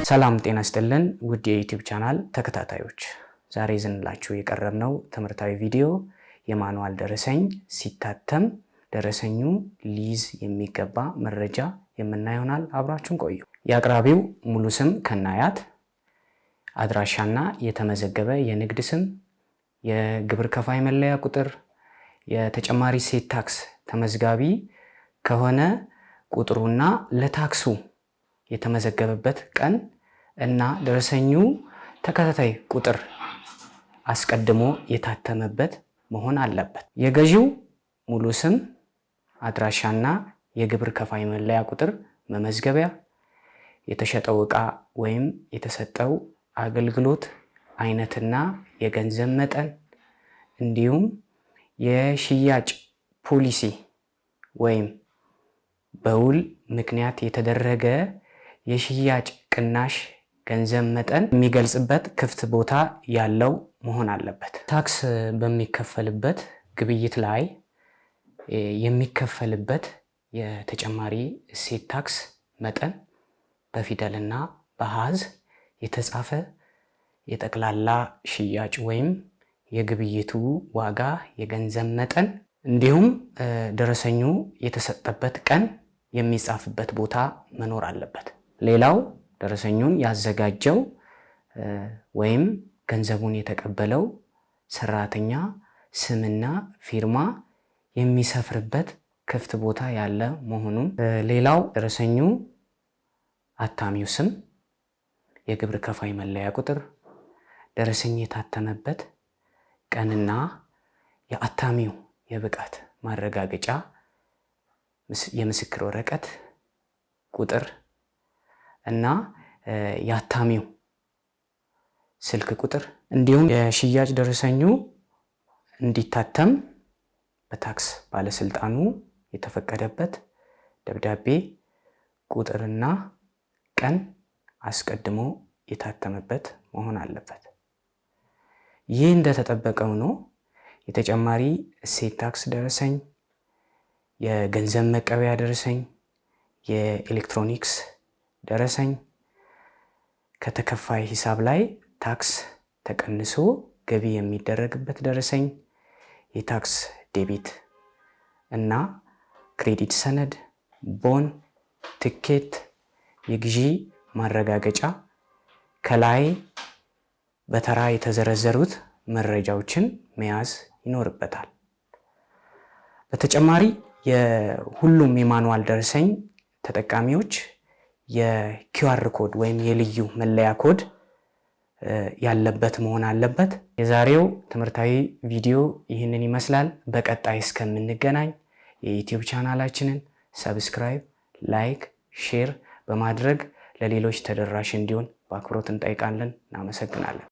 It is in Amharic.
ሰላም ጤና ይስጥልን ውድ የዩቲዩብ ቻናል ተከታታዮች፣ ዛሬ ይዘንላችሁ የቀረብነው ትምህርታዊ ቪዲዮ የማኑዋል ደረሰኝ ሲታተም ደረሰኙ ሊይዝ የሚገባ መረጃ የምናየውናል። አብራችሁን ቆዩ። የአቅራቢው ሙሉ ስም ከናያት፣ አድራሻና የተመዘገበ የንግድ ስም፣ የግብር ከፋይ መለያ ቁጥር፣ የተጨማሪ እሴት ታክስ ተመዝጋቢ ከሆነ ቁጥሩና ለታክሱ የተመዘገበበት ቀን እና ደረሰኙ ተከታታይ ቁጥር አስቀድሞ የታተመበት መሆን አለበት። የገዢው ሙሉ ስም፣ አድራሻና የግብር ከፋይ መለያ ቁጥር መመዝገቢያ፣ የተሸጠው ዕቃ ወይም የተሰጠው አገልግሎት አይነትና የገንዘብ መጠን እንዲሁም የሽያጭ ፖሊሲ ወይም በውል ምክንያት የተደረገ የሽያጭ ቅናሽ ገንዘብ መጠን የሚገልጽበት ክፍት ቦታ ያለው መሆን አለበት። ታክስ በሚከፈልበት ግብይት ላይ የሚከፈልበት የተጨማሪ እሴት ታክስ መጠን በፊደልና በአሃዝ የተጻፈ የጠቅላላ ሽያጭ ወይም የግብይቱ ዋጋ የገንዘብ መጠን እንዲሁም ደረሰኙ የተሰጠበት ቀን የሚጻፍበት ቦታ መኖር አለበት። ሌላው ደረሰኙን ያዘጋጀው ወይም ገንዘቡን የተቀበለው ሰራተኛ ስምና ፊርማ የሚሰፍርበት ክፍት ቦታ ያለ መሆኑን፣ ሌላው ደረሰኙ አታሚው ስም፣ የግብር ከፋይ መለያ ቁጥር፣ ደረሰኝ የታተመበት ቀንና የአታሚው የብቃት ማረጋገጫ የምስክር ወረቀት ቁጥር እና የአታሚው ስልክ ቁጥር እንዲሁም የሽያጭ ደረሰኙ እንዲታተም በታክስ ባለስልጣኑ የተፈቀደበት ደብዳቤ ቁጥርና ቀን አስቀድሞ የታተመበት መሆን አለበት። ይህ እንደተጠበቀው ነው። የተጨማሪ እሴት ታክስ ደረሰኝ፣ የገንዘብ መቀበያ ደረሰኝ፣ የኤሌክትሮኒክስ ደረሰኝ፣ ከተከፋይ ሂሳብ ላይ ታክስ ተቀንሶ ገቢ የሚደረግበት ደረሰኝ፣ የታክስ ዴቢት እና ክሬዲት ሰነድ፣ ቦን፣ ትኬት፣ የግዢ ማረጋገጫ ከላይ በተራ የተዘረዘሩት መረጃዎችን መያዝ ይኖርበታል። በተጨማሪ የሁሉም የማኑዋል ደረሰኝ ተጠቃሚዎች የኪውአር ኮድ ወይም የልዩ መለያ ኮድ ያለበት መሆን አለበት። የዛሬው ትምህርታዊ ቪዲዮ ይህንን ይመስላል። በቀጣይ እስከምንገናኝ የዩቲዩብ ቻናላችንን ሰብስክራይብ፣ ላይክ፣ ሼር በማድረግ ለሌሎች ተደራሽ እንዲሆን በአክብሮት እንጠይቃለን። እናመሰግናለን።